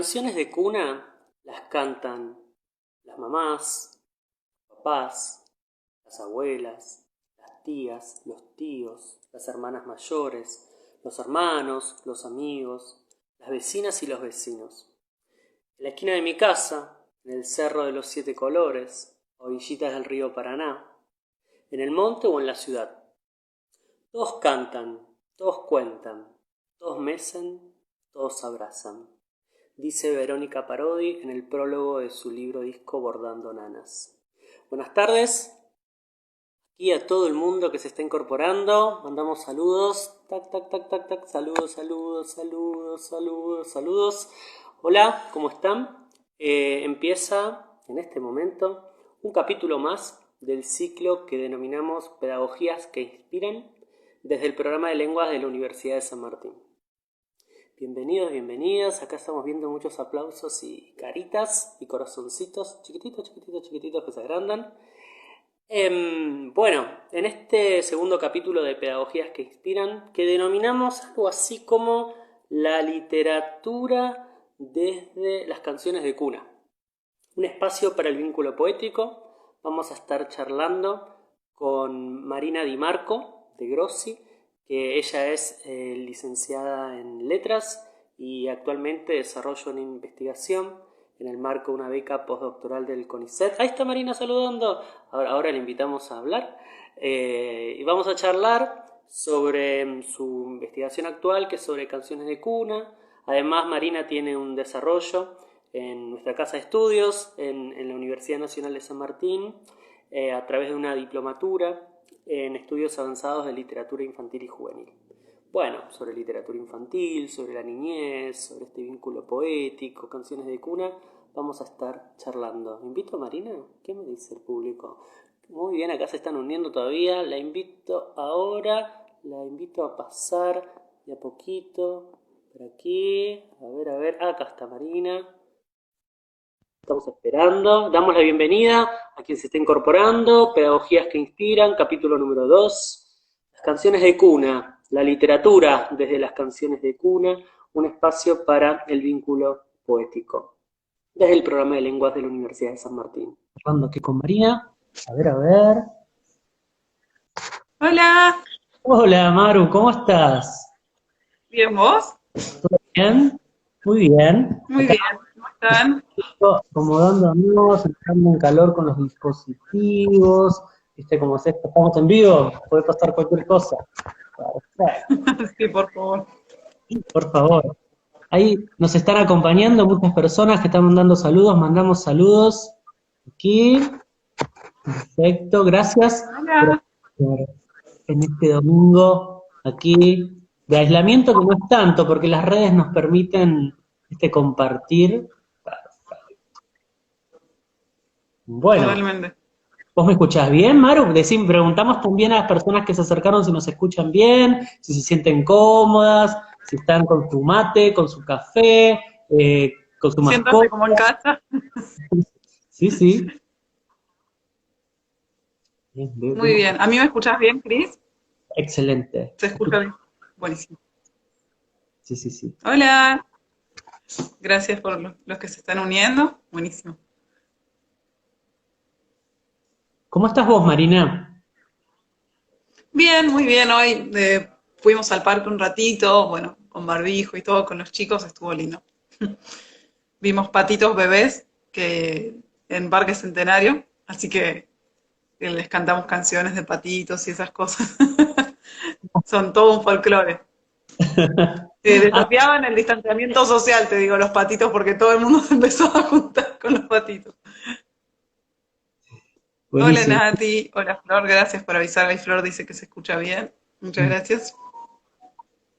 canciones de cuna las cantan las mamás, los papás, las abuelas, las tías, los tíos, las hermanas mayores, los hermanos, los amigos, las vecinas y los vecinos. En la esquina de mi casa, en el Cerro de los Siete Colores, a orillitas del río Paraná, en el monte o en la ciudad. Todos cantan, todos cuentan, todos mecen, todos abrazan, dice Verónica Parodi en el prólogo de su libro disco Bordando Nanas. Buenas tardes, aquí a todo el mundo que se está incorporando, mandamos saludos, tac, tac, tac, tac, tac, saludos, saludos, saludos, saludos, saludos. Hola, ¿cómo están? Empieza en este momento un capítulo más del ciclo que denominamos Pedagogías que Inspiran desde el programa de lenguas de la Universidad de San Martín. Bienvenidos, bienvenidas. Acá estamos viendo muchos aplausos y caritas y corazoncitos chiquititos, chiquititos, chiquititos que se agrandan. Bueno, en este segundo capítulo de Pedagogías que Inspiran, que denominamos algo así como la literatura desde las canciones de cuna. Un espacio para el vínculo poético. Vamos a estar charlando con Marina Di Marco, de Grossi, que ella es licenciada en Letras y actualmente desarrolla una investigación en el marco de una beca postdoctoral del CONICET. Ahí está Marina saludando. Ahora le invitamos a hablar. Y vamos a charlar sobre su investigación actual, que es sobre canciones de cuna. Además, Marina tiene un desarrollo en nuestra casa de estudios, en la Universidad Nacional de San Martín, a través de una diplomatura en estudios avanzados de literatura infantil y juvenil. Bueno, sobre literatura infantil, sobre la niñez, sobre este vínculo poético, canciones de cuna, vamos a estar charlando. ¿Invito a Marina? ¿Qué me dice el público? Muy bien, acá se están uniendo todavía. La invito ahora, la invito a pasar de a poquito por aquí. A ver, acá está Marina. Estamos esperando. Damos la bienvenida a quien se está incorporando. Pedagogías que Inspiran, capítulo número 2. Las canciones de cuna, la literatura desde las canciones de cuna, un espacio para el vínculo poético. Desde el programa de lenguas de la Universidad de San Martín. Hablando aquí con Marina. A ver. Hola. Hola, Maru, ¿cómo estás? ¿Bien vos? ¿Todo bien? Muy bien. Muy Acá bien. ¿Cómo están? acomodándonos, entrando en calor con los dispositivos, viste como es esto, estamos en vivo, puede pasar cualquier cosa. Sí, por favor. Por favor. Ahí nos están acompañando muchas personas que están mandando saludos, mandamos saludos aquí. Perfecto, gracias por Hola. estar en este domingo aquí de aislamiento, que no es tanto, porque las redes nos permiten compartir. Bueno, Totalmente. ¿vos me escuchás bien, Maru? Preguntamos también a las personas que se acercaron si nos escuchan bien, si se sienten cómodas, si están con su mate, con su café, con su Siéntanse mascota. como en casa. Sí. Muy bien. ¿A mí me escuchás bien, Cris? Excelente. ¿Se escucha bien? Buenísimo. Sí. Hola. Gracias por los que se están uniendo. Buenísimo. ¿Cómo estás vos, Marina? Bien, muy bien. Hoy fuimos al parque un ratito, bueno, con barbijo y todo, con los chicos, estuvo lindo. Vimos patitos bebés en Parque Centenario, así que les cantamos canciones de patitos y esas cosas. Son todo un folclore. Ah, Desafiaban el distanciamiento social, te digo, los patitos, porque todo el mundo se empezó a juntar con los patitos. Hola buenísimo. Nati, hola Flor, gracias por avisar. Ahí Flor dice que se escucha bien. Muchas gracias.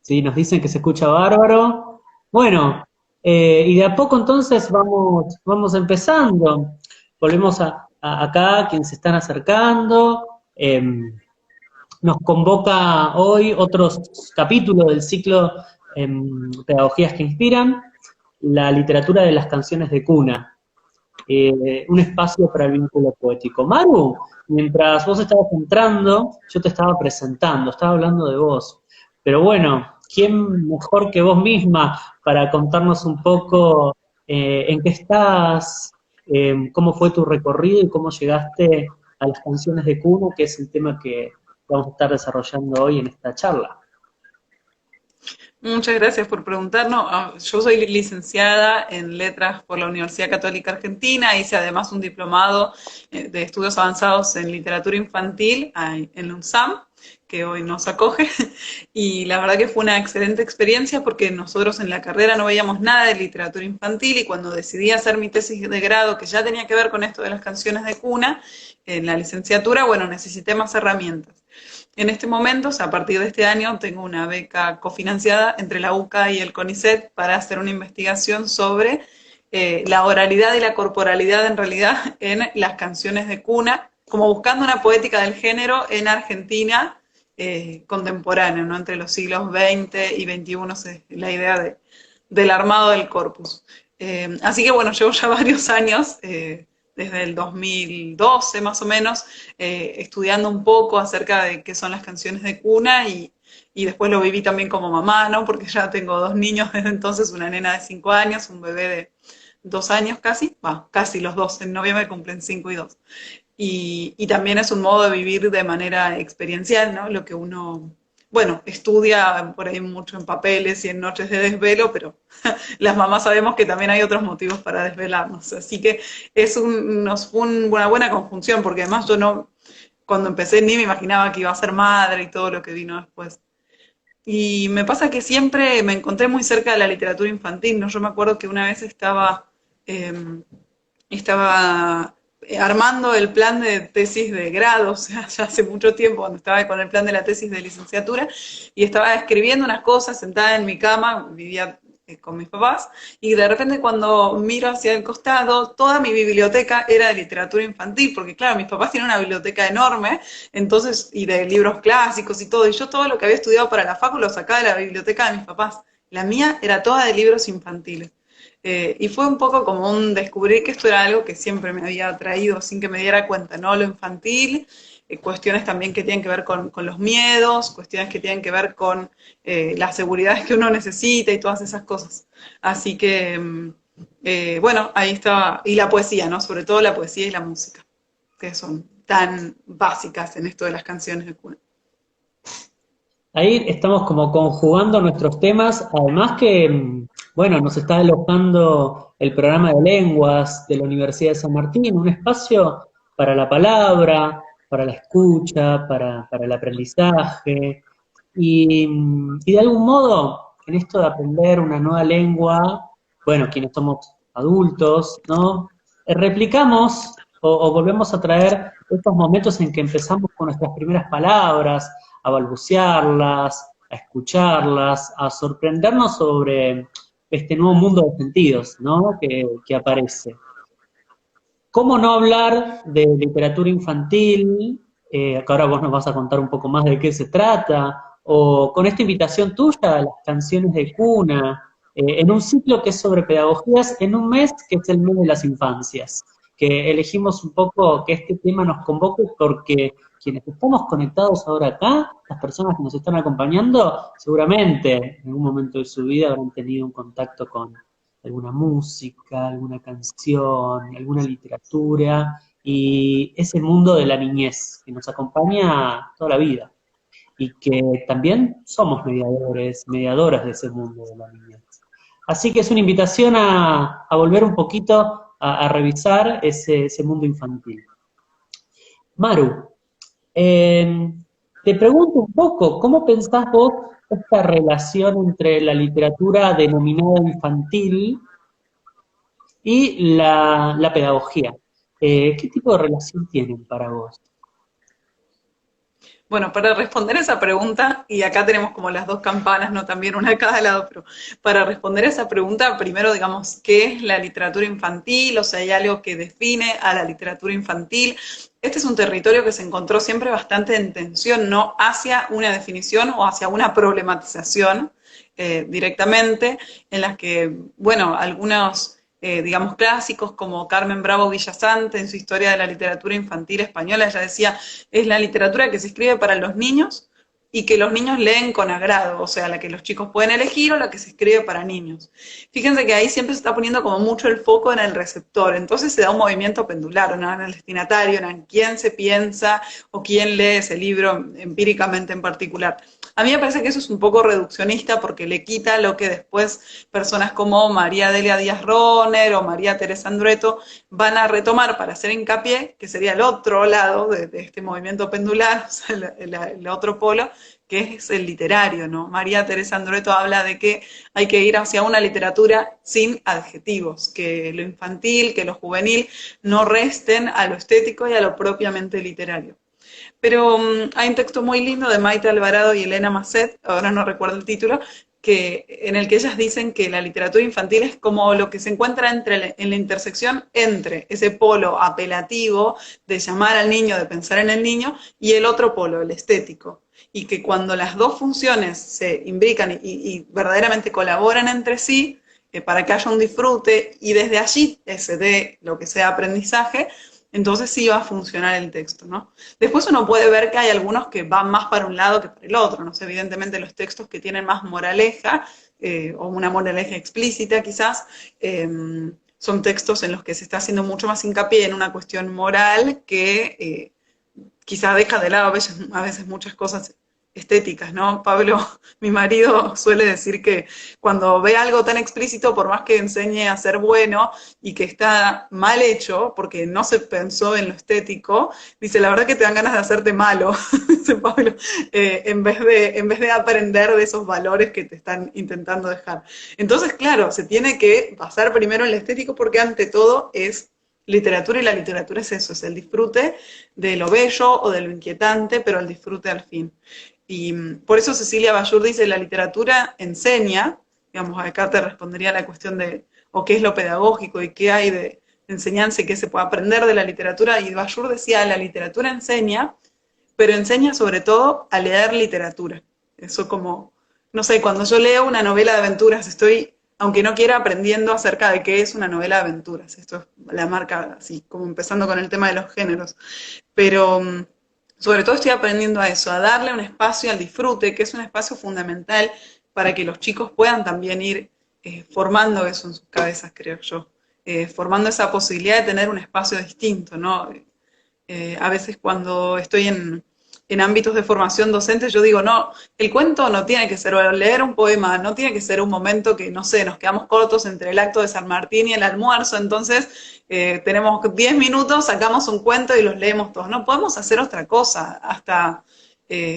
Sí, nos dicen que se escucha bárbaro. Bueno, y de a poco entonces vamos empezando. Volvemos acá, quienes se están acercando. Nos convoca hoy otros capítulos del ciclo Pedagogías que Inspiran, la literatura de las canciones de cuna. Un espacio para el vínculo poético. Maru, mientras vos estabas entrando, yo te estaba presentando, estaba hablando de vos. Pero bueno, ¿quién mejor que vos misma para contarnos un poco ¿En qué estás? ¿Cómo fue tu recorrido y cómo llegaste a las canciones de cuna, que es el tema que vamos a estar desarrollando hoy en esta charla? Muchas gracias por preguntarnos. Yo soy licenciada en Letras por la Universidad Católica Argentina, hice además un diplomado de estudios avanzados en literatura infantil en la UNSAM, que hoy nos acoge, y la verdad que fue una excelente experiencia porque nosotros en la carrera no veíamos nada de literatura infantil y cuando decidí hacer mi tesis de grado, que ya tenía que ver con esto de las canciones de cuna, en la licenciatura, bueno, necesité más herramientas. En este momento, o sea, a partir de este año, tengo una beca cofinanciada entre la UCA y el CONICET para hacer una investigación sobre la oralidad y la corporalidad en realidad en las canciones de cuna, como buscando una poética del género en Argentina contemporánea, ¿no? Entre los siglos XX y XXI, es la idea del armado del corpus. Así que bueno, llevo ya varios años desde el 2012 más o menos, estudiando un poco acerca de qué son las canciones de cuna y después lo viví también como mamá, ¿no? Porque ya tengo dos niños desde entonces, una nena de 5 años, un bebé de 2 años casi, casi los dos, en noviembre cumplen 5 y 2. Y también es un modo de vivir de manera experiencial, ¿no? Lo que uno, bueno, estudia por ahí mucho en papeles y en noches de desvelo, pero las mamás sabemos que también hay otros motivos para desvelarnos. Así que nos fue una buena conjunción, porque además yo no, cuando empecé ni me imaginaba que iba a ser madre y todo lo que vino después. Y me pasa que siempre me encontré muy cerca de la literatura infantil, ¿no? Yo me acuerdo que una vez eh, estaba armando el plan de tesis de grado, o sea, ya hace mucho tiempo, cuando estaba con el plan de la tesis de licenciatura, y estaba escribiendo unas cosas sentada en mi cama, vivía con mis papás, y de repente cuando miro hacia el costado, toda mi biblioteca era de literatura infantil, porque claro, mis papás tienen una biblioteca enorme, entonces, y de libros clásicos y todo, y yo todo lo que había estudiado para la facu lo sacaba de la biblioteca de mis papás. La mía era toda de libros infantiles. Y fue un poco como un descubrir que esto era algo que siempre me había atraído sin que me diera cuenta, ¿no? Lo infantil, cuestiones también que tienen que ver con los miedos, cuestiones que tienen que ver con las seguridades que uno necesita y todas esas cosas. Así que, bueno, ahí estaba, y la poesía, ¿no? Sobre todo la poesía y la música, que son tan básicas en esto de las canciones de cuna. Ahí estamos como conjugando nuestros temas, además que, bueno, nos está alojando el programa de lenguas de la Universidad de San Martín, un espacio para la palabra, para la escucha, para el aprendizaje, y de algún modo, en esto de aprender una nueva lengua, bueno, quienes somos adultos, ¿no? Replicamos o volvemos a traer estos momentos en que empezamos con nuestras primeras palabras, a balbucearlas, a escucharlas, a sorprendernos sobre este nuevo mundo de sentidos, ¿no? que aparece. ¿Cómo no hablar de literatura infantil? Que ahora vos nos vas a contar un poco más de qué se trata, o con esta invitación tuya a las canciones de cuna, en un ciclo que es sobre pedagogías, en un mes que es el mes de las infancias, que elegimos un poco que este tema nos convoque porque quienes estamos conectados ahora acá, las personas que nos están acompañando, seguramente en algún momento de su vida habrán tenido un contacto con alguna música, alguna canción, alguna literatura, y ese mundo de la niñez que nos acompaña toda la vida y que también somos mediadores, mediadoras de ese mundo de la niñez. Así que es una invitación a volver un poquito a revisar ese mundo infantil. Maru, te pregunto un poco, ¿cómo pensás vos esta relación entre la literatura denominada infantil y la pedagogía? ¿Qué tipo de relación tienen para vos? Bueno, para responder esa pregunta, y acá tenemos como las dos campanas, no también una a cada lado, pero para responder esa pregunta, primero digamos, ¿qué es la literatura infantil? O sea, ¿hay algo que define a la literatura infantil? Este es un territorio que se encontró siempre bastante en tensión, no hacia una definición o hacia una problematización directamente, en las que, bueno, algunos digamos, clásicos como Carmen Bravo Villasante en su historia de la literatura infantil española, ella decía, es la literatura que se escribe para los niños y que los niños leen con agrado, o sea, la que los chicos pueden elegir o la que se escribe para niños. Fíjense que ahí siempre se está poniendo como mucho el foco en el receptor, entonces se da un movimiento pendular, ¿no? En el destinatario, en quién se piensa o quién lee ese libro empíricamente en particular. A mí me parece que eso es un poco reduccionista porque le quita lo que después personas como María Delia Díaz Roner o María Teresa Andrueto van a retomar para hacer hincapié, que sería el otro lado de este movimiento pendular, o sea, el otro polo, que es el literario, ¿no? María Teresa Andrueto habla de que hay que ir hacia una literatura sin adjetivos, que lo infantil, que lo juvenil no resten a lo estético y a lo propiamente literario. Pero hay un texto muy lindo de Maite Alvarado y Elena Masset, ahora no recuerdo el título, en el que ellas dicen que la literatura infantil es como lo que se encuentra en la intersección entre ese polo apelativo de llamar al niño, de pensar en el niño, y el otro polo, el estético. Y que cuando las dos funciones se imbrican y verdaderamente colaboran entre sí, para que haya un disfrute y desde allí se dé lo que sea aprendizaje, entonces sí va a funcionar el texto, ¿no? Después uno puede ver que hay algunos que van más para un lado que para el otro, ¿no? Evidentemente los textos que tienen más moraleja, o una moraleja explícita quizás, son textos en los que se está haciendo mucho más hincapié en una cuestión moral que quizás deja de lado a veces muchas cosas estéticas, ¿no? Pablo, mi marido, suele decir que cuando ve algo tan explícito, por más que enseñe a ser bueno y que está mal hecho, porque no se pensó en lo estético, dice, la verdad que te dan ganas de hacerte malo, dice Pablo, en vez de aprender de esos valores que te están intentando dejar. Entonces, claro, se tiene que basar primero en lo estético porque ante todo es literatura y la literatura es eso, es el disfrute de lo bello o de lo inquietante, pero el disfrute al fin. Y por eso Cecilia Bayur dice, la literatura enseña, digamos, acá te respondería la cuestión de, o qué es lo pedagógico y qué hay de enseñanza y qué se puede aprender de la literatura, y Bayur decía, la literatura enseña, pero enseña sobre todo a leer literatura. Eso como, no sé, cuando yo leo una novela de aventuras, estoy, aunque no quiera, aprendiendo acerca de qué es una novela de aventuras. Esto es la marca, así, como empezando con el tema de los géneros. Pero sobre todo estoy aprendiendo a eso, a darle un espacio al disfrute, que es un espacio fundamental para que los chicos puedan también ir formando eso en sus cabezas, creo yo. Formando esa posibilidad de tener un espacio distinto, ¿no? A veces cuando estoy en ámbitos de formación docente, yo digo, no, el cuento no tiene que ser, o leer un poema, no tiene que ser un momento que, no sé, nos quedamos cortos entre el acto de San Martín y el almuerzo, entonces tenemos 10 minutos, sacamos un cuento y los leemos todos. No, podemos hacer otra cosa, hasta,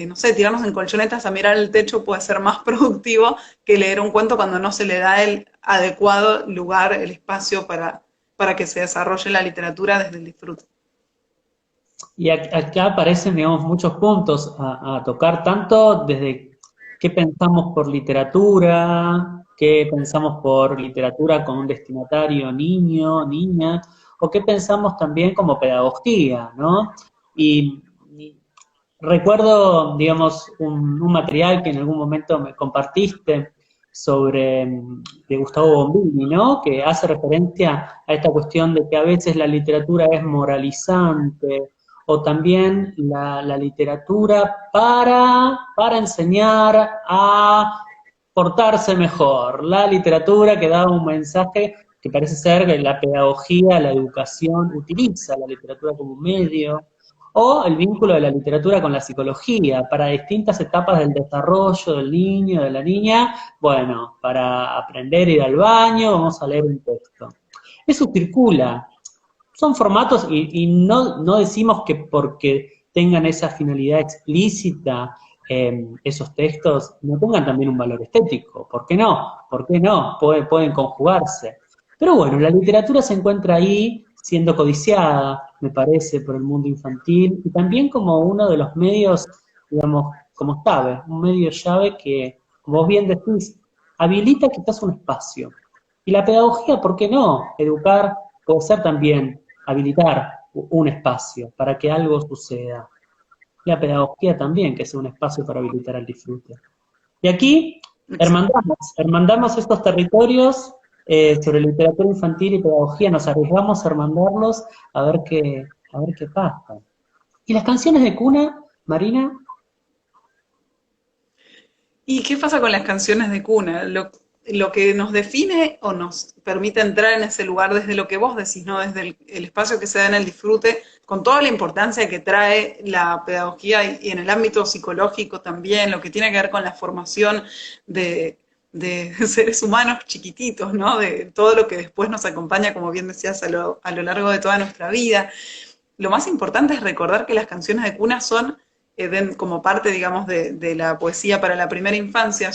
no sé, tirarnos en colchonetas a mirar el techo puede ser más productivo que leer un cuento cuando no se le da el adecuado lugar, el espacio para que se desarrolle la literatura desde el disfrute. Y acá aparecen, digamos, muchos puntos a tocar, tanto desde qué pensamos por literatura, qué pensamos por literatura con un destinatario niño, niña, o qué pensamos también como pedagogía, ¿no? Y recuerdo, digamos, un material que en algún momento me compartiste sobre de Gustavo Bombini, ¿no? Que hace referencia a esta cuestión de que a veces la literatura es moralizante, o también la literatura para enseñar a portarse mejor, la literatura que da un mensaje que parece ser que la pedagogía, la educación utiliza la literatura como un medio, o el vínculo de la literatura con la psicología, para distintas etapas del desarrollo del niño, de la niña, bueno, para aprender a ir al baño, vamos a leer un texto. Eso circula, son formatos y no decimos que porque tengan esa finalidad explícita esos textos no tengan también un valor estético. ¿Por qué no? ¿Por qué no? Pueden conjugarse. Pero bueno, la literatura se encuentra ahí siendo codiciada, me parece, por el mundo infantil y también como uno de los medios, digamos, como llave, un medio llave que, como vos bien decís, habilita quizás un espacio. Y la pedagogía, ¿por qué no? Educar puede ser también habilitar un espacio para que algo suceda. La pedagogía también, que sea un espacio para habilitar el disfrute. Y aquí hermandamos estos territorios sobre literatura infantil y pedagogía, nos arriesgamos a hermandarlos a ver qué pasa. ¿Y las canciones de cuna, Marina? ¿Y qué pasa con las canciones de cuna? Lo que nos define o nos permite entrar en ese lugar desde lo que vos decís, ¿no? Desde el espacio que se da en el disfrute, con toda la importancia que trae la pedagogía y en el ámbito psicológico también, lo que tiene que ver con la formación de, de seres humanos chiquititos, ¿no? De todo lo que después nos acompaña, como bien decías, a lo largo de toda nuestra vida. Lo más importante es recordar que las canciones de cuna son, como parte, digamos, de la poesía para la primera infancia,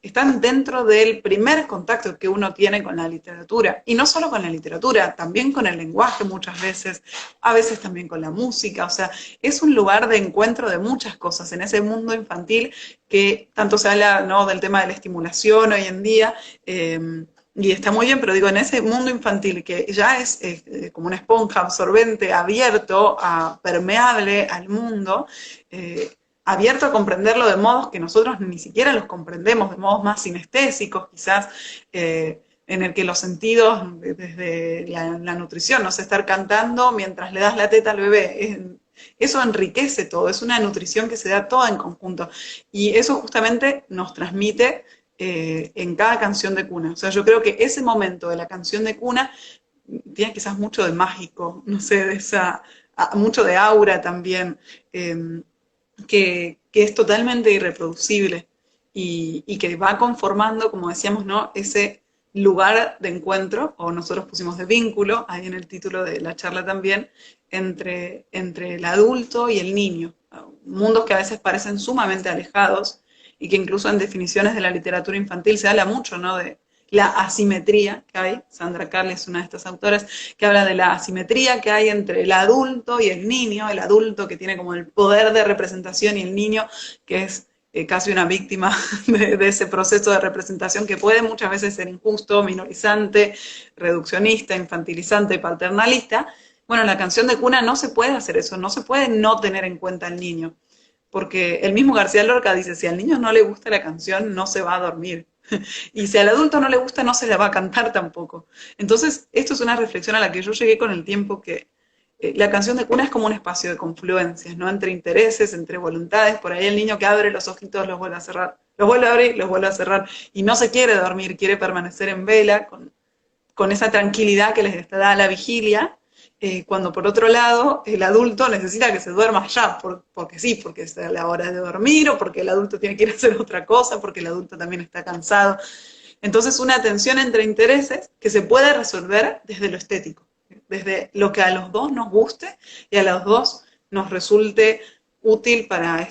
están dentro del primer contacto que uno tiene con la literatura. Y no solo con la literatura, también con el lenguaje muchas veces, a veces también con la música. O sea, es un lugar de encuentro de muchas cosas en ese mundo infantil que tanto se habla, ¿no?, del tema de la estimulación hoy en día. Y está muy bien, pero digo, en ese mundo infantil que ya es como una esponja absorbente, abierto, permeable al mundo, abierto a comprenderlo de modos que nosotros ni siquiera los comprendemos, de modos más sinestésicos, quizás, en el que los sentidos, desde la nutrición, no sé, estar cantando mientras le das la teta al bebé, eso enriquece todo, es una nutrición que se da toda en conjunto. Y eso justamente nos transmite en cada canción de cuna. O sea, yo creo que ese momento de la canción de cuna tiene quizás mucho de mágico, no sé, mucho de aura también, que es totalmente irreproducible y que va conformando, como decíamos, ¿no?, ese lugar de encuentro, o nosotros pusimos de vínculo, ahí en el título de la charla también, entre el adulto y el niño. Mundos que a veces parecen sumamente alejados y que incluso en definiciones de la literatura infantil se habla mucho, ¿no?, de la asimetría que hay. Sandra Carli es una de estas autoras que habla de la asimetría que hay entre el adulto y el adulto que tiene como el poder de representación y el niño que es casi una víctima de ese proceso de representación que puede muchas veces ser injusto, minorizante, reduccionista, infantilizante, paternalista. Bueno, en la canción de cuna no se puede hacer eso, no se puede no tener en cuenta al niño, porque el mismo García Lorca dice, si al niño no le gusta la canción, no se va a dormir. Y si al adulto no le gusta, no se la va a cantar tampoco. Entonces, esto es una reflexión a la que yo llegué con el tiempo, que la canción de cuna es como un espacio de confluencias, ¿no? Entre intereses, entre voluntades. Por ahí el niño que abre los ojitos los vuelve a cerrar, los vuelve a abrir, los vuelve a cerrar. Y no se quiere dormir, quiere permanecer en vela, con esa tranquilidad que les da la vigilia, cuando por otro lado el adulto necesita que se duerma ya, porque sí, porque es la hora de dormir, o porque el adulto tiene que ir a hacer otra cosa, porque el adulto también está cansado. Entonces, una tensión entre intereses que se puede resolver desde lo estético, desde lo que a los dos nos guste y a los dos nos resulte útil para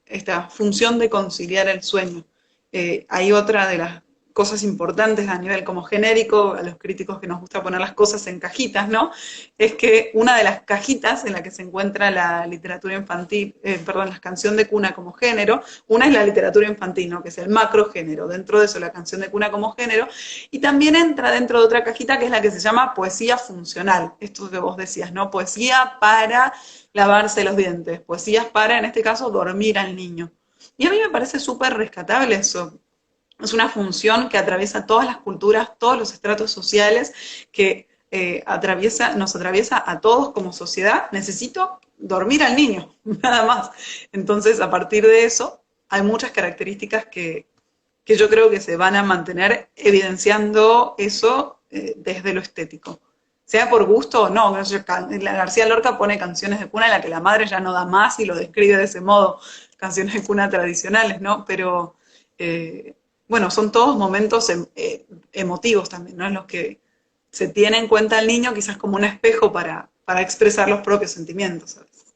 esta función de conciliar el sueño. Hay otra de las cosas importantes a nivel como genérico, a los críticos que nos gusta poner las cosas en cajitas, ¿no? Es que una de las cajitas en la que se encuentra la literatura infantil, perdón, la canción de cuna como género, una es la literatura infantil, ¿no?, que es el macrogénero, dentro de eso la canción de cuna como género, y también entra dentro de otra cajita que es la que se llama poesía funcional, esto que vos decías, ¿no? Poesía para lavarse los dientes, poesías para, en este caso, dormir al niño. Y a mí me parece súper rescatable eso. Es una función que atraviesa todas las culturas, todos los estratos sociales, que nos atraviesa a todos como sociedad. Necesito dormir al niño, nada más. Entonces, a partir de eso, hay muchas características que yo creo que se van a mantener evidenciando eso desde lo estético. Sea por gusto o no. La García Lorca pone canciones de cuna en la que la madre ya no da más y lo describe de ese modo, canciones de cuna tradicionales, ¿no? Pero bueno, son todos momentos emotivos también, ¿no? En los que se tiene en cuenta al niño quizás como un espejo para expresar los propios sentimientos, ¿sabes?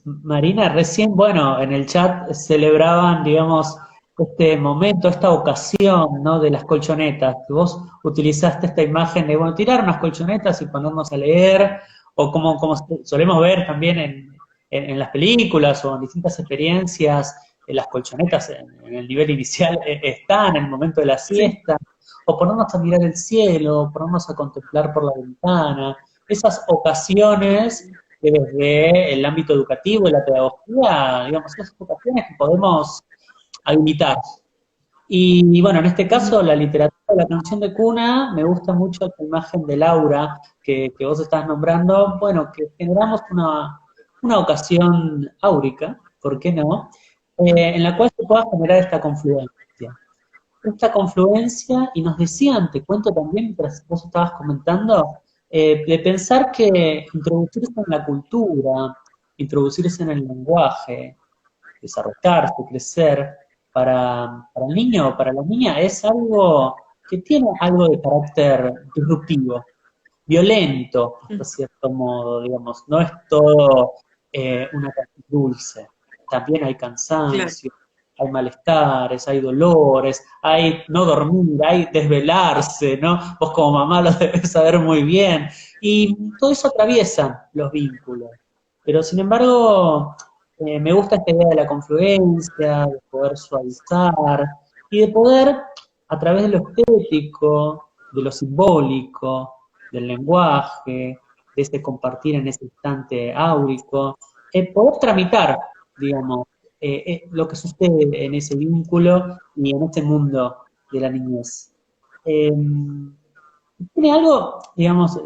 Marina, recién, bueno, en el chat celebraban, digamos, este momento, esta ocasión, ¿no?, de las colchonetas, que vos utilizaste esta imagen de, bueno, tirar unas colchonetas y ponernos a leer, o como solemos ver también en las películas o en distintas experiencias, las colchonetas en el nivel inicial están en el momento de la Sí. siesta, o ponernos a mirar el cielo, ponernos a contemplar por la ventana, esas ocasiones que desde el ámbito educativo y la pedagogía, digamos, esas ocasiones que podemos habilitar. Y bueno, en este caso, la literatura de la canción de cuna, me gusta mucho la imagen de Laura que vos estás nombrando, bueno, que generamos una ocasión áurica, ¿por qué no? en la cual se pueda generar esta confluencia. Esta confluencia, y nos decían, te cuento también, mientras vos estabas comentando, de pensar que introducirse en la cultura, introducirse en el lenguaje, desarrollarse, crecer, para el niño o para la niña es algo que tiene algo de carácter disruptivo, violento, hasta cierto modo, digamos. No es todo una canción dulce. También hay Claro. cansancio, hay malestares, hay dolores, hay no dormir, hay desvelarse, ¿no? Vos como mamá lo debes saber muy bien. Y todo eso atraviesa los vínculos. Pero sin embargo, me gusta esta idea de la confluencia, de poder suavizar y de poder, a través de lo estético, de lo simbólico, del lenguaje, de ese compartir en ese instante áurico, poder tramitar, digamos, lo que sucede en ese vínculo y en ese mundo de la niñez. Eh, Tiene algo, digamos,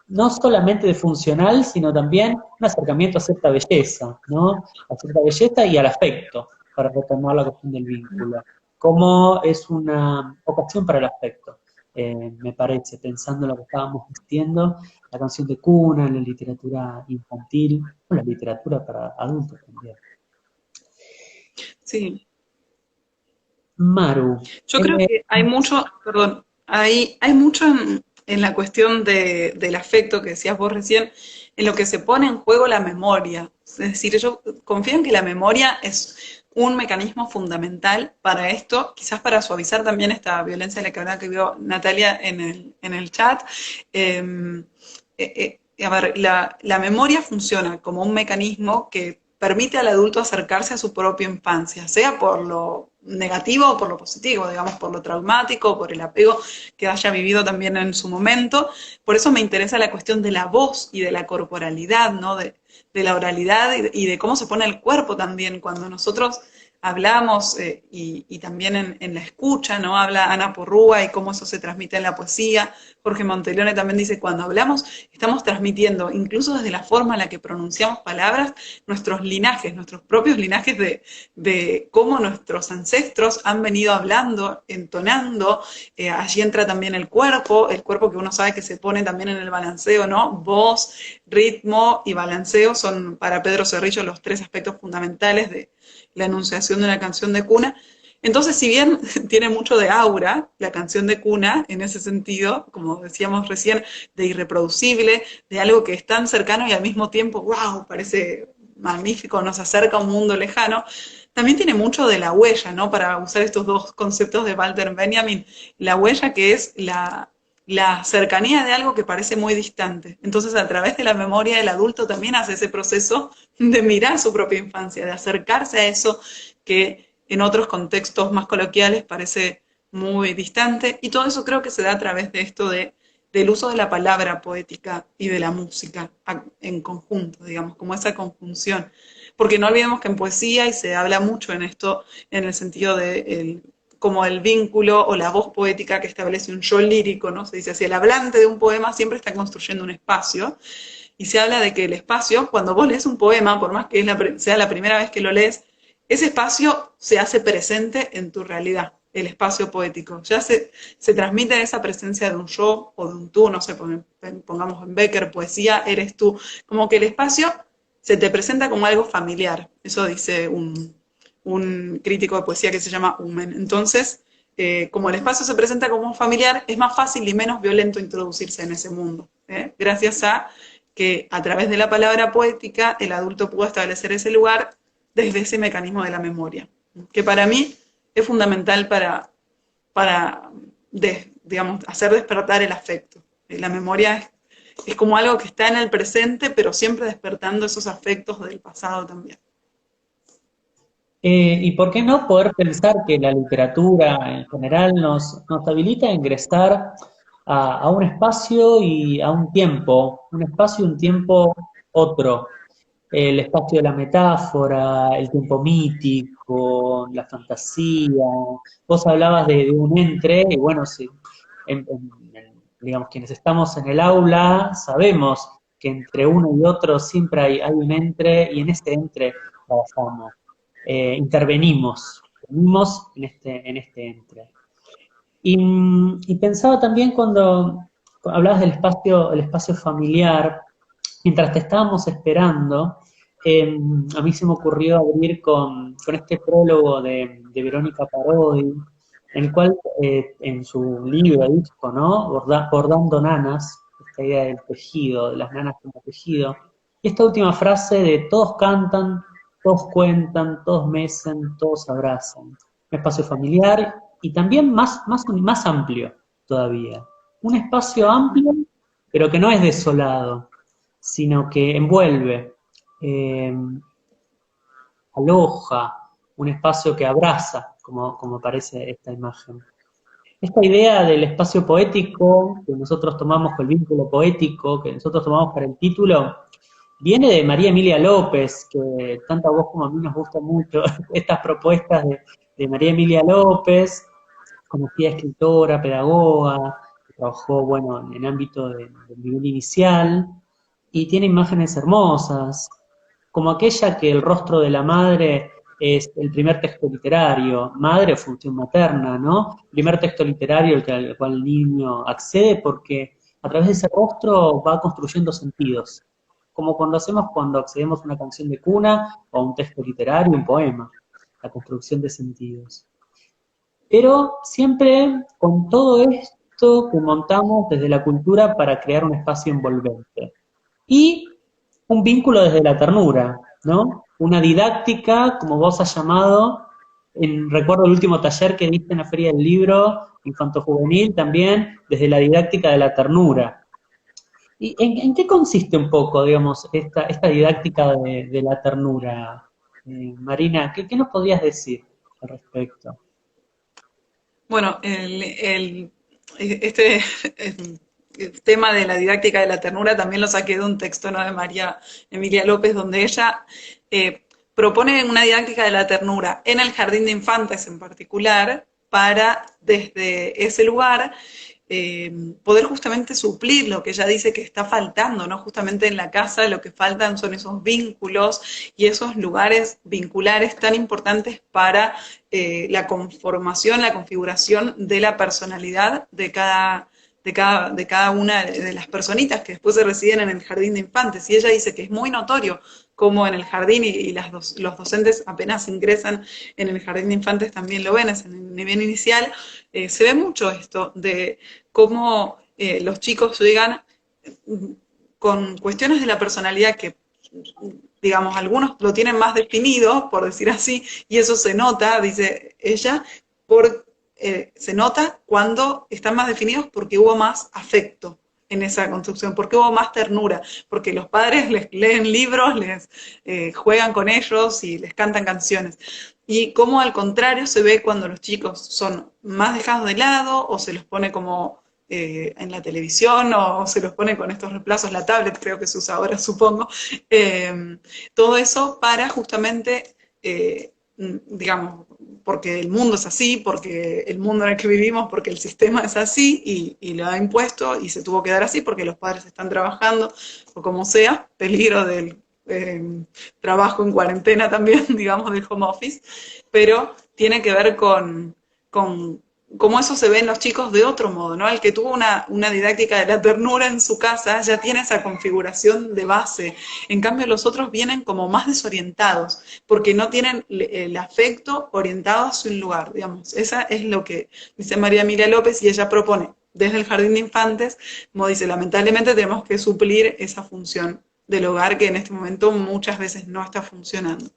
no solamente de funcional, sino también un acercamiento a cierta belleza, ¿no? A cierta belleza y al afecto, para retomar la cuestión del vínculo. Como es una ocasión para el afecto, me parece, pensando en lo que estábamos diciendo, la canción de cuna, la literatura infantil, o la literatura para adultos también. Sí, Maru, yo creo que hay mucho, perdón, hay mucho en la cuestión del afecto que decías vos recién, en lo que se pone en juego la memoria. Es decir, yo confío en que la memoria es un mecanismo fundamental para esto, quizás para suavizar también esta violencia de la que hablaba que vio Natalia en el chat. A ver, la memoria funciona como un mecanismo que permite al adulto acercarse a su propia infancia, sea por lo negativo o por lo positivo, digamos, por lo traumático, por el apego que haya vivido también en su momento. Por eso me interesa la cuestión de la voz y de la corporalidad, ¿no? De la oralidad y de cómo se pone el cuerpo también cuando nosotros hablamos y también en la escucha, ¿no? Habla Ana Porrúa y cómo eso se transmite en la poesía. Jorge Monteleone también dice, cuando hablamos estamos transmitiendo, incluso desde la forma en la que pronunciamos palabras, nuestros linajes, nuestros propios linajes de cómo nuestros ancestros han venido hablando, entonando. Allí entra también el cuerpo que uno sabe que se pone también en el balanceo, ¿no? Voz, ritmo y balanceo son para Pedro Cerrillo los tres aspectos fundamentales de la enunciación de una canción de cuna. Entonces, si bien tiene mucho de aura la canción de cuna, en ese sentido, como decíamos recién, de irreproducible, de algo que es tan cercano y al mismo tiempo, wow, parece magnífico, nos acerca a un mundo lejano, también tiene mucho de la huella, ¿no? Para usar estos dos conceptos de Walter Benjamin, la huella que es la cercanía de algo que parece muy distante. Entonces, a través de la memoria, el adulto también hace ese proceso de mirar su propia infancia, de acercarse a eso que en otros contextos más coloquiales parece muy distante. Y todo eso creo que se da a través de esto del uso de la palabra poética y de la música en conjunto, digamos, como esa conjunción. Porque no olvidemos que en poesía, y se habla mucho en esto, en el sentido de como el vínculo o la voz poética que establece un yo lírico, ¿no? Se dice así, el hablante de un poema siempre está construyendo un espacio, y se habla de que el espacio, cuando vos lees un poema, por más que sea la primera vez que lo lees, ese espacio se hace presente en tu realidad, el espacio poético. Ya se transmite esa presencia de un yo o de un tú, no sé, pongamos en Becker, poesía, eres tú. Como que el espacio se te presenta como algo familiar. Eso dice un crítico de poesía que se llama Umen. Entonces, como el espacio se presenta como familiar, es más fácil y menos violento introducirse en ese mundo. Gracias a que a través de la palabra poética el adulto pudo establecer ese lugar desde ese mecanismo de la memoria, que para mí es fundamental para digamos, hacer despertar el afecto. La memoria es como algo que está en el presente, pero siempre despertando esos afectos del pasado también. ¿Y por qué no poder pensar que la literatura en general nos habilita a ingresar a un espacio y a un espacio y un tiempo otro? El espacio de la metáfora, el tiempo mítico, la fantasía. Vos hablabas de un entre, y bueno, sí, digamos, quienes estamos en el aula sabemos que entre uno y otro siempre hay un entre, y en ese entre trabajamos. intervenimos en este entre. Y pensaba también cuando hablabas del el espacio familiar, mientras te estábamos esperando, a mí se me ocurrió abrir con este prólogo de Verónica Parodi, en el cual en su libro, disco, ¿no? Bordando nanas, esta idea del tejido, de las nanas como tejido, y esta última frase de todos cantan, todos cuentan, todos mecen, todos abrazan. Un espacio familiar y también más amplio todavía. Un espacio amplio, pero que no es desolado, sino que envuelve, eh, aloja, un espacio que abraza, como parece esta imagen. Esta idea del espacio poético que nosotros tomamos con el vínculo poético, que nosotros tomamos para el título, viene de María Emilia López, que tanto a vos como a mí nos gustan mucho estas propuestas de María Emilia López, conocida escritora, pedagoga, que trabajó, bueno, en el ámbito del nivel inicial, y tiene imágenes hermosas, como aquella que el rostro de la madre es el primer texto literario, madre o función materna, ¿no? Primer texto literario al cual el niño accede porque a través de ese rostro va construyendo sentidos, como cuando hacemos cuando accedemos a una canción de cuna o a un texto literario, un poema, la construcción de sentidos. Pero siempre con todo esto que montamos desde la cultura para crear un espacio envolvente. Y un vínculo desde la ternura, ¿no? Una didáctica, como vos has llamado, recuerdo el último taller que diste en la Feria del Libro, infanto-juvenil, también desde la didáctica de la ternura. ¿Y en qué consiste un poco, digamos, esta didáctica de la ternura? Marina, ¿qué nos podrías decir al respecto? Bueno, este el tema de la didáctica de la ternura también lo saqué de un texto, ¿no?, de María Emilia López, donde ella propone una didáctica de la ternura en el jardín de infantes en particular, para desde ese lugar poder justamente suplir lo que ella dice que está faltando, ¿no? Justamente en la casa lo que faltan son esos vínculos y esos lugares vinculares tan importantes para la conformación, la configuración de la personalidad de cada una de las personitas que después se residen en el jardín de infantes. Y ella dice que es muy notorio cómo en el jardín, y los docentes apenas ingresan en el jardín de infantes también lo ven, es en el nivel inicial, se ve mucho esto de cómo los chicos llegan con cuestiones de la personalidad que, digamos, algunos lo tienen más definido, por decir así, y eso se nota, dice ella, se nota cuando están más definidos porque hubo más afecto en esa construcción, porque hubo más ternura, porque los padres les leen libros, les juegan con ellos y les cantan canciones. Y cómo al contrario se ve cuando los chicos son más dejados de lado o se los pone como en la televisión o se los pone con estos reemplazos, la tablet creo que se usa ahora, supongo. Todo eso para justamente, digamos, porque el mundo es así, porque el mundo en el que vivimos, porque el sistema es así y lo ha impuesto y se tuvo que dar así porque los padres están trabajando o como sea, peligro del trabajo en cuarentena también, digamos, del home office, pero tiene que ver con cómo eso se ve en los chicos de otro modo, ¿no? El que tuvo una didáctica de la ternura en su casa ya tiene esa configuración de base. En cambio, los otros vienen como más desorientados, porque no tienen el afecto orientado a su lugar, digamos. Esa es lo que dice María Emilia López y ella propone desde el jardín de infantes, como dice, lamentablemente tenemos que suplir esa función del hogar que en este momento muchas veces no está funcionando.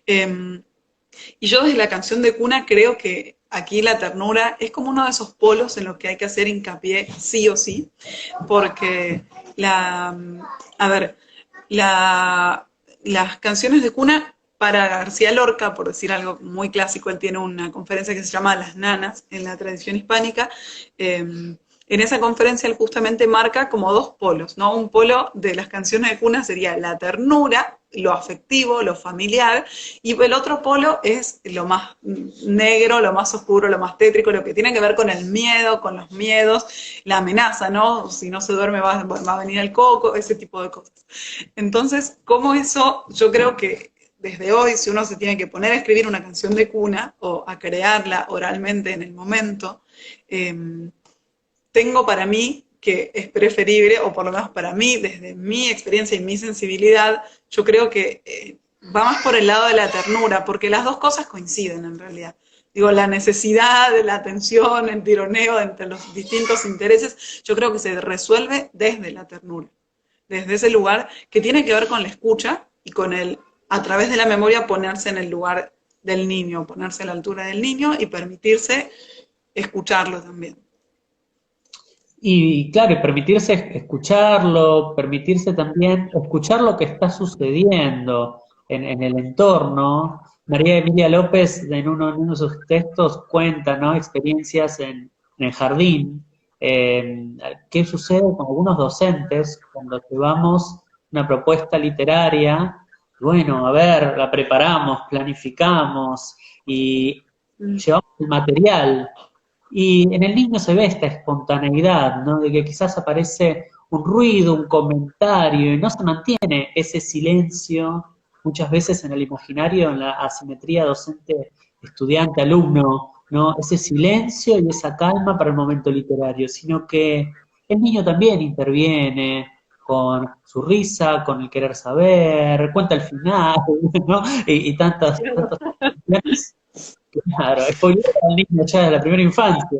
Y yo desde la canción de cuna creo que aquí la ternura es como uno de esos polos en los que hay que hacer hincapié sí o sí, porque a ver, las canciones de cuna para García Lorca, por decir algo muy clásico, él tiene una conferencia que se llama Las Nanas en la tradición hispánica. En esa conferencia él justamente marca como dos polos, ¿no? Un polo de las canciones de cuna sería la ternura, lo afectivo, lo familiar, y el otro polo es lo más negro, lo más oscuro, lo más tétrico, lo que tiene que ver con el miedo, con los miedos, la amenaza, ¿no? Si no se duerme va a venir el coco, ese tipo de cosas. Entonces, como eso, yo creo que desde hoy, si uno se tiene que poner a escribir una canción de cuna o a crearla oralmente en el momento, tengo para mí que es preferible, o por lo menos para mí, desde mi experiencia y mi sensibilidad, yo creo que va más por el lado de la ternura, porque las dos cosas coinciden en realidad. Digo, la necesidad, la atención, el tironeo entre los distintos intereses, yo creo que se resuelve desde la ternura, desde ese lugar que tiene que ver con la escucha y con el, a través de la memoria, ponerse en el lugar del niño, ponerse a la altura del niño y permitirse escucharlo también. Y claro, y permitirse escucharlo, permitirse también escuchar lo que está sucediendo en el entorno. María Emilia López en uno de sus textos cuenta, ¿no?, experiencias en el jardín. ¿Qué sucede con algunos docentes cuando llevamos una propuesta literaria? Bueno, a ver, la preparamos, planificamos y llevamos el material. Y en el niño se ve esta espontaneidad, ¿no? De que quizás aparece un ruido, un comentario, y no se mantiene ese silencio, muchas veces en el imaginario, en la asimetría docente-estudiante-alumno, ¿no? Ese silencio y esa calma para el momento literario, sino que el niño también interviene con su risa, con el querer saber, cuenta el final, ¿no? Y tantas cuestiones. Claro, spoiler al niño ya de la primera infancia,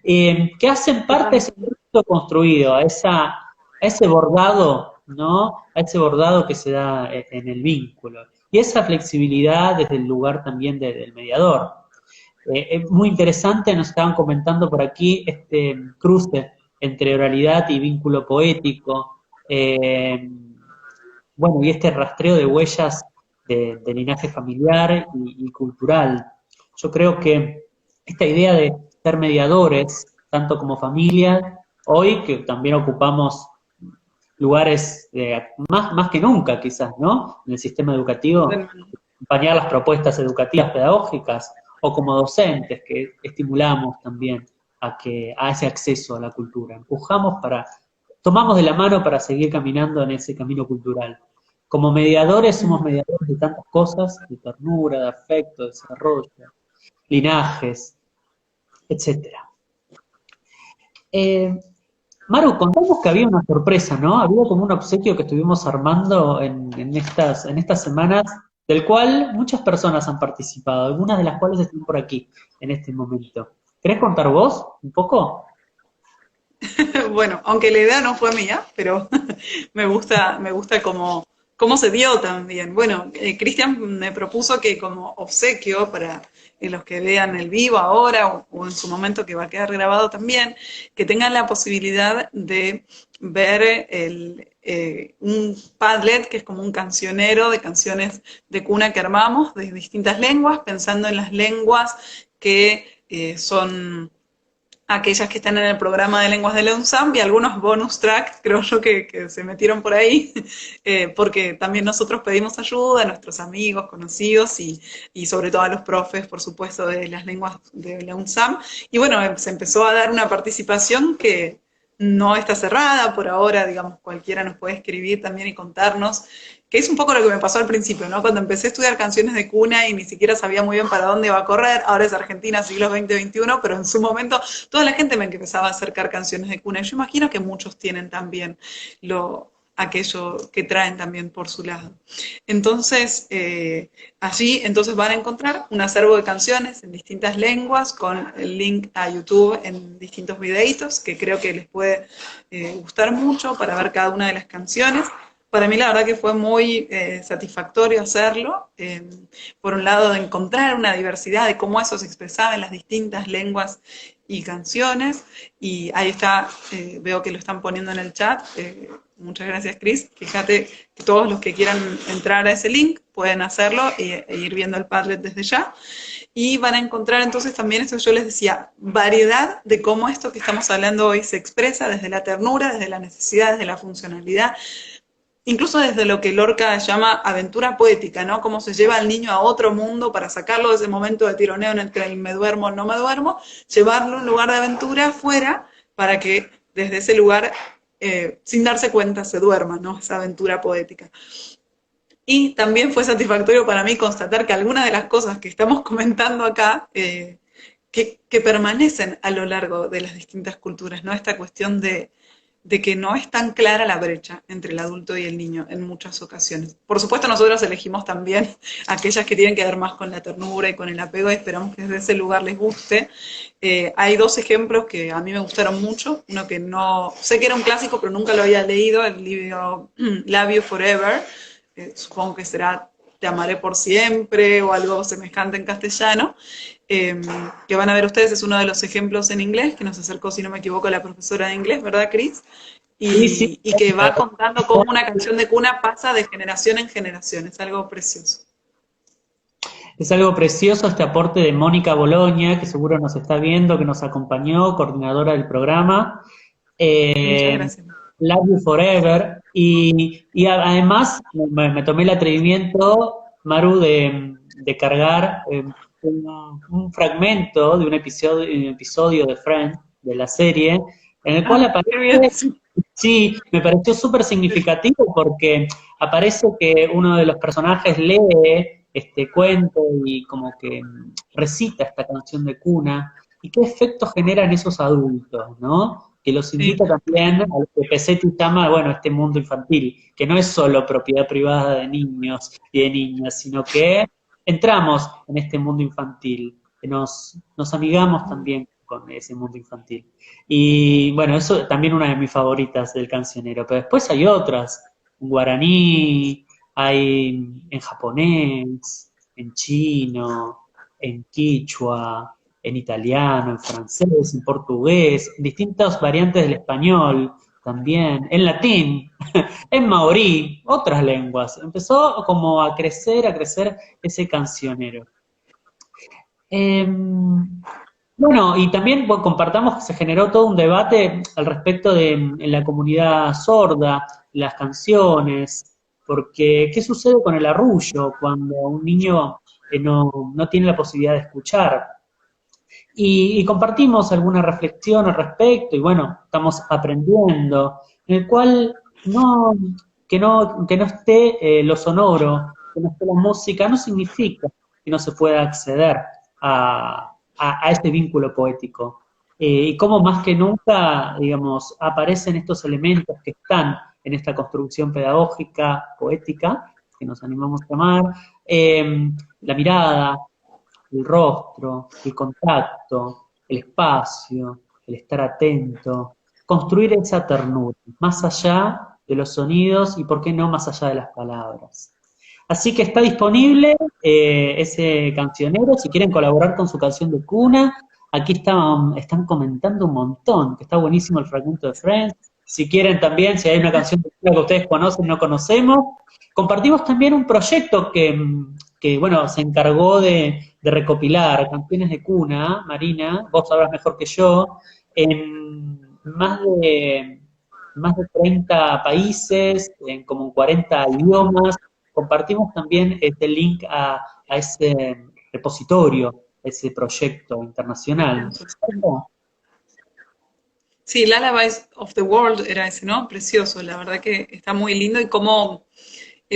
que hacen parte de ese proyecto construido, a ese bordado, ¿no? A ese bordado que se da en el vínculo. Y esa flexibilidad desde el lugar también del mediador. Es muy interesante, nos estaban comentando por aquí este cruce entre oralidad y vínculo poético. Bueno, y este rastreo de huellas de linaje familiar y cultural. Yo creo que esta idea de ser mediadores, tanto como familia, hoy que también ocupamos lugares más que nunca quizás, ¿no? En el sistema educativo, acompañar las propuestas educativas pedagógicas, o como docentes que estimulamos también a ese acceso a la cultura. Tomamos de la mano para seguir caminando en ese camino cultural. Como mediadores somos mediadores de tantas cosas, de ternura, de afecto, de desarrollo, linajes, etcétera. Maru, contamos que había una sorpresa, ¿no? Había como un obsequio que estuvimos armando en estas semanas, del cual muchas personas han participado, algunas de las cuales están por aquí en este momento. ¿Querés contar vos un poco? Bueno, aunque la idea no fue mía, pero me gusta cómo se dio también. Bueno, Cristian me propuso que como obsequio para los que vean el vivo ahora o en su momento que va a quedar grabado también, que tengan la posibilidad de ver un Padlet, que es como un cancionero de canciones de cuna que armamos de distintas lenguas, pensando en las lenguas que son aquellas que están en el programa de lenguas de la UNSAM y algunos bonus tracks, creo yo, que se metieron por ahí, porque también nosotros pedimos ayuda a nuestros amigos, conocidos y sobre todo a los profes, por supuesto, de las lenguas de la UNSAM. Y bueno, se empezó a dar una participación que no está cerrada por ahora, digamos, cualquiera nos puede escribir también y contarnos, que es un poco lo que me pasó al principio, ¿no? Cuando empecé a estudiar canciones de cuna y ni siquiera sabía muy bien para dónde iba a correr, ahora es Argentina, siglo XX-XXI, pero en su momento toda la gente me empezaba a acercar canciones de cuna, y yo imagino que muchos tienen también aquello que traen también por su lado. Entonces, allí entonces van a encontrar un acervo de canciones en distintas lenguas, con el link a YouTube en distintos videitos, que creo que les puede gustar mucho para ver cada una de las canciones. Para mí la verdad que fue muy satisfactorio hacerlo, por un lado de encontrar una diversidad de cómo eso se expresaba en las distintas lenguas y canciones, y ahí está, veo que lo están poniendo en el chat, muchas gracias Cris, fíjate que todos los que quieran entrar a ese link pueden hacerlo e ir viendo el Padlet desde ya, y van a encontrar entonces también, esto yo les decía, variedad de cómo esto que estamos hablando hoy se expresa desde la ternura, desde la necesidad, desde la funcionalidad, incluso desde lo que Lorca llama aventura poética, ¿no? Cómo se lleva al niño a otro mundo para sacarlo de ese momento de tironeo en el que me duermo o no me duermo, llevarlo a un lugar de aventura afuera para que desde ese lugar, sin darse cuenta, se duerma, ¿no? Esa aventura poética. Y también fue satisfactorio para mí constatar que algunas de las cosas que estamos comentando acá, que permanecen a lo largo de las distintas culturas, ¿no? Esta cuestión de que no es tan clara la brecha entre el adulto y el niño en muchas ocasiones. Por supuesto, nosotros elegimos también aquellas que tienen que ver más con la ternura y con el apego, y esperamos que desde ese lugar les guste. Hay dos ejemplos que a mí me gustaron mucho, uno que no, sé que era un clásico, pero nunca lo había leído, el libro Love You Forever, supongo que será Te amaré por siempre o algo semejante en castellano, que van a ver ustedes, es uno de los ejemplos en inglés, que nos acercó, si no me equivoco, la profesora de inglés, ¿verdad, Cris? Sí, sí. Y que va contando cómo una canción de cuna pasa de generación en generación, es algo precioso. Es algo precioso este aporte de Mónica Boloña, que seguro nos está viendo, que nos acompañó, coordinadora del programa. Muchas gracias. Love You Forever. Y además me tomé el atrevimiento, Maru, de cargar un fragmento de un episodio de Friends, de la serie, en el cual Qué bien, aparece, sí. sí, me pareció súper significativo porque aparece que uno de los personajes lee este cuento y como que recita esta canción de cuna, y qué efecto generan esos adultos, ¿no? Que los Sí. invita también a lo que Pesetti llama, bueno, este mundo infantil, que no es solo propiedad privada de niños y de niñas, sino que entramos en este mundo infantil, que nos amigamos también con ese mundo infantil. Y bueno, eso también una de mis favoritas del cancionero, pero después hay otras, en guaraní, hay en japonés, en chino, en quichua, en italiano, en francés, en portugués, en distintas variantes del español también, en latín, en maorí, otras lenguas. Empezó como a crecer ese cancionero. Bueno, y también compartamos que se generó todo un debate al respecto de en la comunidad sorda, las canciones, porque ¿qué sucede con el arrullo cuando un niño no tiene la posibilidad de escuchar? Y compartimos alguna reflexión al respecto, y bueno, estamos aprendiendo, en el cual no, que no esté lo sonoro, que no esté la música, no significa que no se pueda acceder a este vínculo poético. Y cómo más que nunca, digamos, aparecen estos elementos que están en esta construcción pedagógica, poética, que nos animamos a llamar, la mirada, el rostro, el contacto, el espacio, el estar atento, construir esa ternura, más allá de los sonidos y, por qué no, más allá de las palabras. Así que está disponible ese cancionero, si quieren colaborar con su canción de cuna, aquí están comentando un montón, que está buenísimo el fragmento de Friends. Si quieren también, si hay una canción de cuna que ustedes conocen, no conocemos. Compartimos también un proyecto que bueno, se encargó de recopilar canciones de cuna, Marina, vos sabrás mejor que yo, en más de 30 países, en como 40 idiomas. Compartimos también este link a ese repositorio, a ese proyecto internacional. Sí, Lullabies of the World era ese, ¿no? Precioso, la verdad que está muy lindo y como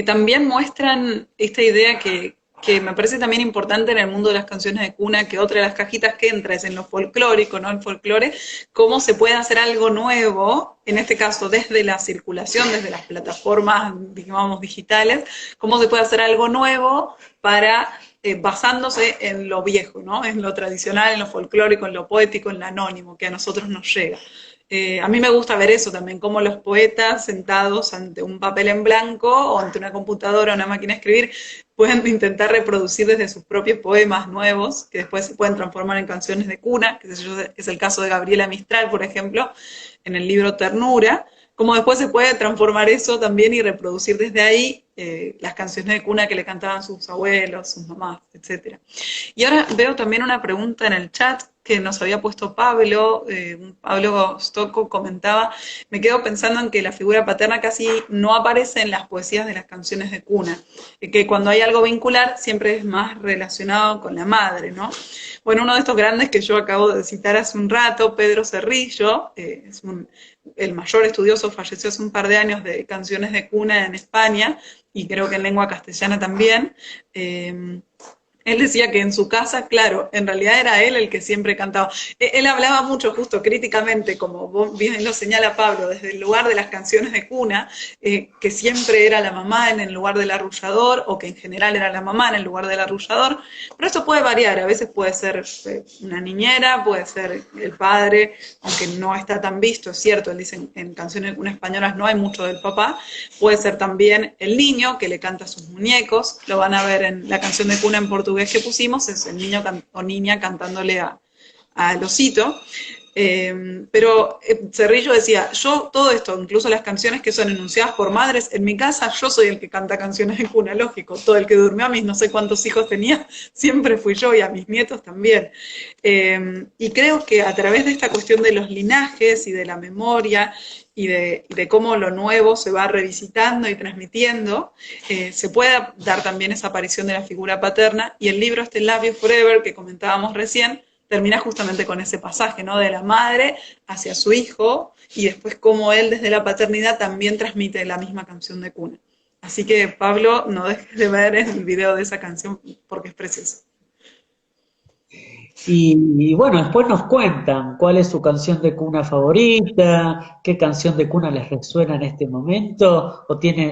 también muestran esta idea que me parece también importante en el mundo de las canciones de cuna, que otra de las cajitas que entra es en lo folclórico, ¿no? El folclore, cómo se puede hacer algo nuevo, en este caso desde la circulación, desde las plataformas, digamos, digitales, cómo se puede hacer algo nuevo para, basándose en lo viejo, ¿no? En lo tradicional, en lo folclórico, en lo poético, en lo anónimo, que a nosotros nos llega. A mí me gusta ver eso también, cómo los poetas sentados ante un papel en blanco o ante una computadora o una máquina de escribir pueden intentar reproducir desde sus propios poemas nuevos, que después se pueden transformar en canciones de cuna, que es el caso de Gabriela Mistral, por ejemplo, en el libro Ternura, como después se puede transformar eso también y reproducir desde ahí las canciones de cuna que le cantaban sus abuelos, sus mamás, etc. Y ahora veo también una pregunta en el chat que nos había puesto Pablo, Pablo Stocco comentaba, me quedo pensando en que la figura paterna casi no aparece en las poesías de las canciones de cuna, que cuando hay algo vincular siempre es más relacionado con la madre, ¿no? Bueno, uno de estos grandes que yo acabo de citar hace un rato, Pedro Cerrillo, el mayor estudioso, falleció hace un par de años de canciones de cuna en España, y creo que en lengua castellana también. Él decía que en su casa, claro, en realidad era él el que siempre cantaba. Él hablaba mucho, justo críticamente, como bien lo señala Pablo, desde el lugar de las canciones de cuna, que siempre era la mamá en el lugar del arrullador, o que en general era la mamá en el lugar del arrullador, pero eso puede variar, a veces puede ser una niñera, puede ser el padre, aunque no está tan visto, es cierto, él dice en canciones de cuna españolas no hay mucho del papá, puede ser también el niño que le canta a sus muñecos, lo van a ver en la canción de cuna en portugués que pusimos, es el niño o niña cantándole al osito. Pero Cerrillo decía, yo todo esto, incluso las canciones que son enunciadas por madres, en mi casa yo soy el que canta canciones de cuna, lógico, todo el que durmió a mis no sé cuántos hijos tenía, siempre fui yo y a mis nietos también. Y creo que a través de esta cuestión de los linajes y de la memoria y de cómo lo nuevo se va revisitando y transmitiendo, se puede dar también esa aparición de la figura paterna, y el libro este Love You Forever que comentábamos recién, termina justamente con ese pasaje, ¿no? De la madre hacia su hijo, y después cómo él desde la paternidad también transmite la misma canción de cuna. Así que Pablo, no dejes de ver el video de esa canción porque es precioso. Y bueno, después nos cuentan cuál es su canción de cuna favorita, qué canción de cuna les resuena en este momento,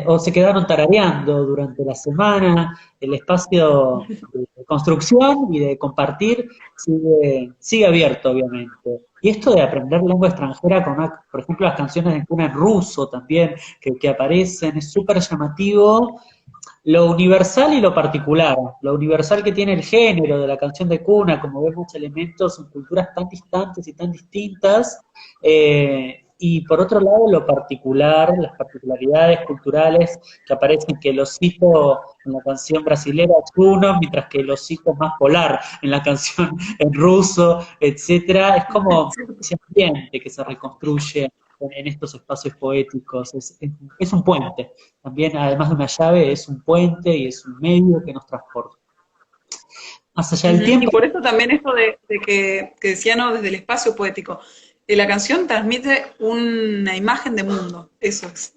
o se quedaron tarareando durante la semana. El espacio de construcción y de compartir sigue abierto, obviamente. Y esto de aprender lengua extranjera con, por ejemplo, las canciones de cuna en ruso también, que aparecen, es súper llamativo lo universal y lo particular, lo universal que tiene el género de la canción de cuna, como vemos elementos en culturas tan distantes y tan distintas, y por otro lado lo particular, las particularidades culturales que aparecen, que el osito en la canción brasilera es uno, mientras que el osito es más polar en la canción en ruso, etcétera. Es como ese ambiente que se reconstruye en estos espacios poéticos, es un puente, también además de una llave es un puente y es un medio que nos transporta. Más allá del tiempo. Y por eso también esto que decía, ¿no? Desde el espacio poético, la canción transmite una imagen de mundo, eso es,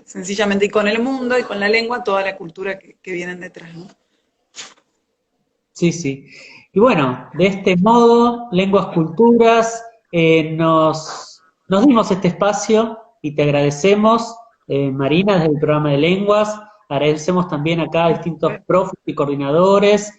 sencillamente, y con el mundo y con la lengua, toda la cultura que vienen detrás, ¿no? Sí, sí. Y bueno, de este modo, Lenguas Culturas, nos dimos este espacio y te agradecemos, Marina, desde el programa de lenguas. Agradecemos también acá a distintos profes y coordinadores,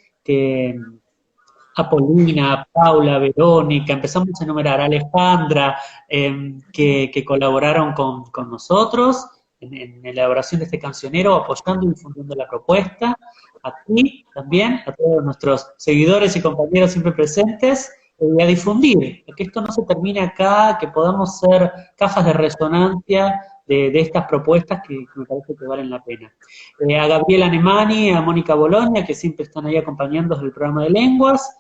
a Paulina, a Paula, a Verónica, empezamos a enumerar, a Alejandra, que colaboraron con nosotros en la elaboración de este cancionero, apoyando y difundiendo la propuesta. A ti también, a todos nuestros seguidores y compañeros siempre presentes, a difundir, que esto no se termine acá, que podamos ser cajas de resonancia de estas propuestas que me parece que valen la pena. A Gabriela Nemani, a Mónica Bolonia, que siempre están ahí acompañando desde el programa de lenguas,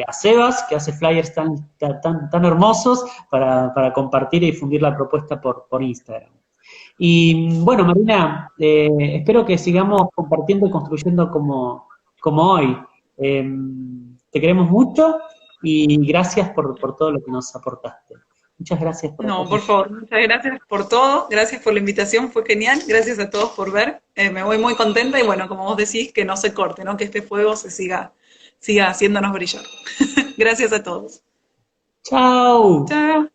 a Sebas, que hace flyers tan hermosos para compartir y difundir la propuesta por Instagram. Y bueno, Marina, espero que sigamos compartiendo y construyendo como hoy. Te queremos mucho y gracias por todo lo que nos aportaste. Muchas gracias por No, por favor, muchas gracias por todo, gracias por la invitación, fue genial, gracias a todos por ver, me voy muy contenta y bueno, como vos decís, que no se corte, ¿no? Que este fuego se siga haciéndonos brillar. Gracias a todos. Chao. Chao.